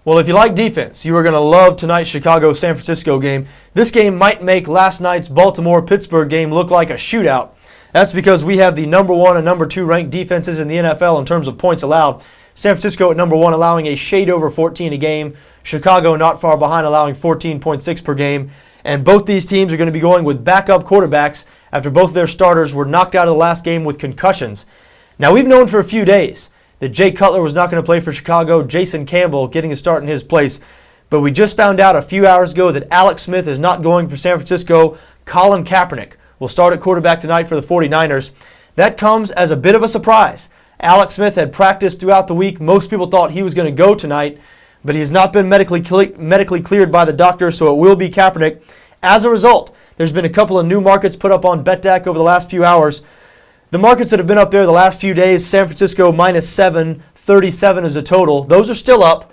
Well, if you like defense, you are going to love tonight's Chicago-San Francisco game. This game might make last night's Baltimore-Pittsburgh game look like a shootout. That's because we have the number 1 and number 2 ranked defenses in the NFL in terms of points allowed. San Francisco at number 1, allowing a shade over 14 a game. Chicago not far behind, allowing 14.6 per game. And both these teams are going to be going with backup quarterbacks after both of their starters were knocked out of the last game with concussions. Now, we've known for a few days that Jay Cutler was not going to play for Chicago, Jason Campbell getting a start in his place. But we just found out a few hours ago that Alex Smith is not going for San Francisco. Colin Kaepernick will start at quarterback tonight for the 49ers. That comes as a bit of a surprise. Alex Smith had practiced throughout the week. Most people thought he was going to go tonight, but he has not been medically cleared by the doctor, so it will be Kaepernick. As a result, there's been a couple of new markets put up on BETDAQ over the last few hours. The markets that have been up there the last few days, San Francisco -7, 37 is a total. Those are still up,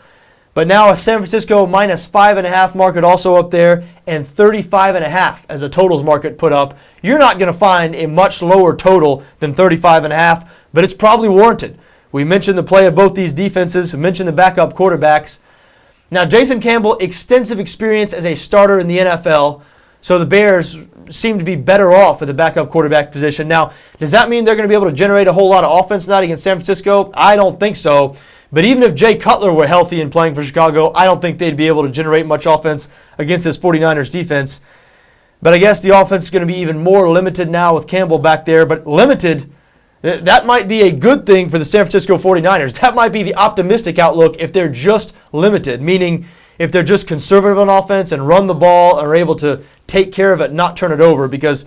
but now a San Francisco -5.5 market also up there, and 35.5 as a totals market put up. You're not going to find a much lower total than 35.5, but it's probably warranted. We mentioned the play of both these defenses, mentioned the backup quarterbacks. Now, Jason Campbell, extensive experience as a starter in the NFL, so the Bears seem to be better off at the backup quarterback position. Now, does that mean they're going to be able to generate a whole lot of offense tonight against San Francisco? I don't think so. But even if Jay Cutler were healthy and playing for Chicago, I don't think they'd be able to generate much offense against this 49ers defense. But I guess the offense is going to be even more limited now with Campbell back there. But limited, that might be a good thing for the San Francisco 49ers. That might be the optimistic outlook if they're just limited, meaning if they're just conservative on offense and run the ball and are able to take care of it, not turn it over. Because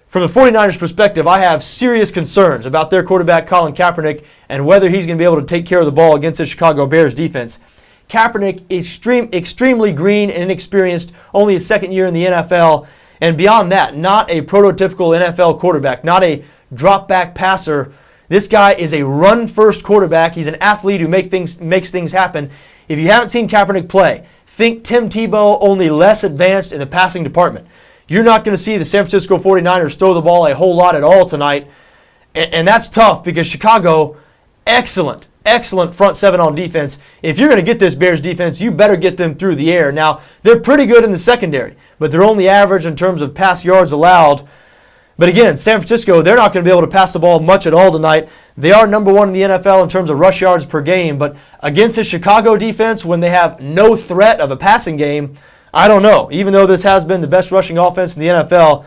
from the 49ers perspective, I have serious concerns about their quarterback, Colin Kaepernick, and whether he's going to be able to take care of the ball against the Chicago Bears defense. Kaepernick is extremely green and inexperienced, only his second year in the NFL. And beyond that, not a prototypical NFL quarterback, not a drop-back passer. This guy is a run-first quarterback. He's an athlete who makes things happen. If you haven't seen Kaepernick play, think Tim Tebow, only less advanced in the passing department. You're not going to see the San Francisco 49ers throw the ball a whole lot at all tonight. And that's tough because Chicago, excellent front seven on defense. If you're going to get this Bears defense, you better get them through the air. Now, they're pretty good in the secondary, but they're only average in terms of pass yards allowed. But again, San Francisco, they're not going to be able to pass the ball much at all tonight. They are number 1 in the NFL in terms of rush yards per game, but against the Chicago defense, when they have no threat of a passing game, I don't know. Even though this has been the best rushing offense in the NFL,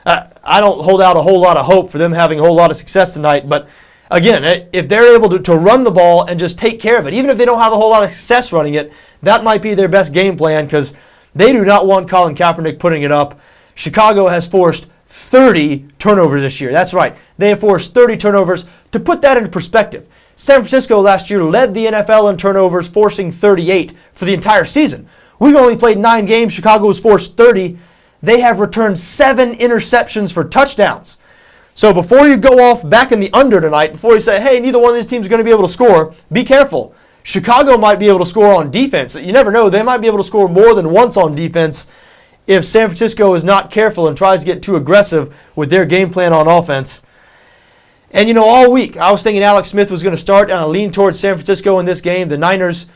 I don't hold out a whole lot of hope for them having a whole lot of success tonight. But again, if they're able to run the ball and just take care of it, even if they don't have a whole lot of success running it, that might be their best game plan because they do not want Colin Kaepernick putting it up. Chicago has forced 30 turnovers this year. That's right. They have forced 30 turnovers. To put that into perspective, San Francisco last year led the NFL in turnovers, forcing 38 for the entire season. We've only played 9 games. Chicago has forced 30. They have returned 7 interceptions for touchdowns. So before you go off back in the under tonight, before you say, hey, neither one of these teams is going to be able to score, be careful. Chicago might be able to score on defense. You never know. They might be able to score more than once on defense if San Francisco is not careful and tries to get too aggressive with their game plan on offense. And, you know, all week I was thinking Alex Smith was going to start, and I leaned towards San Francisco in this game. The Niners,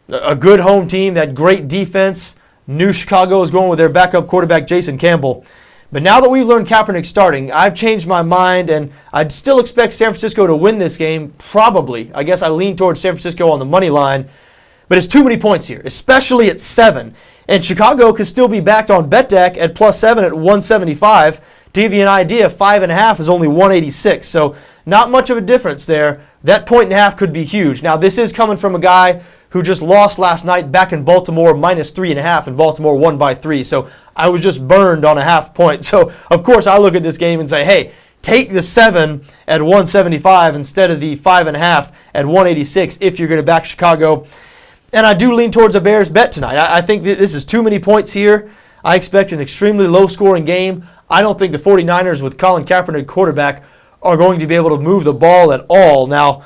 a good home team, that great defense. Knew Chicago was going with their backup quarterback, Jason Campbell. But now that we've learned Kaepernick starting, I've changed my mind, and I'd still expect San Francisco to win this game, probably. I guess I lean towards San Francisco on the money line. But it's too many points here, especially at 7. And Chicago could still be backed on BETDAQ at +7 at 175. To give you an idea, 5.5 is only 186. So not much of a difference there. That 1.5 could be huge. Now, this is coming from a guy who just lost last night back in Baltimore, -3.5, and Baltimore won by 3. So I was just burned on a half point. So, of course, I look at this game and say, hey, take the 7 at 175 instead of the 5.5 at 186 if you're going to back Chicago. And I do lean towards a Bears bet tonight. I think this is too many points here. I expect an extremely low-scoring game. I don't think the 49ers with Colin Kaepernick quarterback are going to be able to move the ball at all. Now,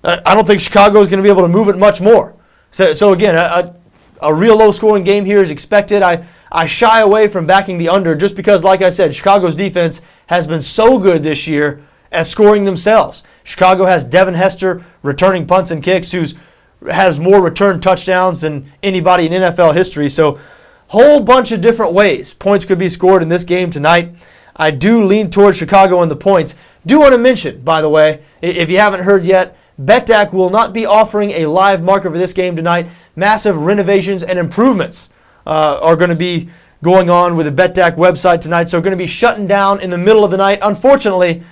I don't think Chicago is going to be able to move it much more. So again, a real low-scoring game here is expected. I shy away from backing the under just because, like I said, Chicago's defense has been so good this year at scoring themselves. Chicago has Devin Hester returning punts and kicks, who's has more return touchdowns than anybody in NFL history. So whole bunch of different ways points could be scored in this game tonight. I do lean towards Chicago in the points. Do want to mention, by the way, if you haven't heard yet, BETDAQ will not be offering a live market for this game tonight. Massive renovations and improvements are going to be going on with the BETDAQ website tonight, so going to be shutting down in the middle of the night. Unfortunately,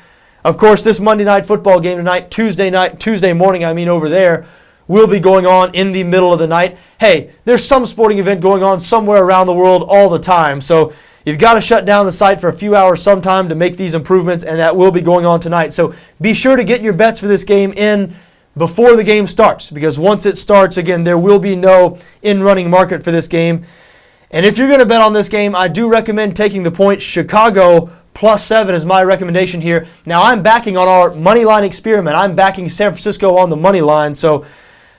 of course, this Monday night football game tonight, Tuesday morning, over there, will be going on in the middle of the night. Hey, there's some sporting event going on somewhere around the world all the time, so you've got to shut down the site for a few hours sometime to make these improvements, and that will be going on tonight. So be sure to get your bets for this game in before the game starts, because once it starts, again, there will be no in-running market for this game. And if you're going to bet on this game, I do recommend taking the point. Chicago +7 is my recommendation here. Now, I'm backing on our money line experiment. I'm backing San Francisco on the money line, so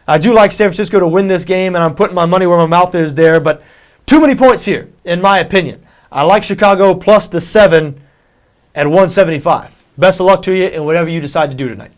I do like San Francisco to win this game, and I'm putting my money where my mouth is there, but too many points here, in my opinion. I like Chicago +7 at 175. Best of luck to you in whatever you decide to do tonight.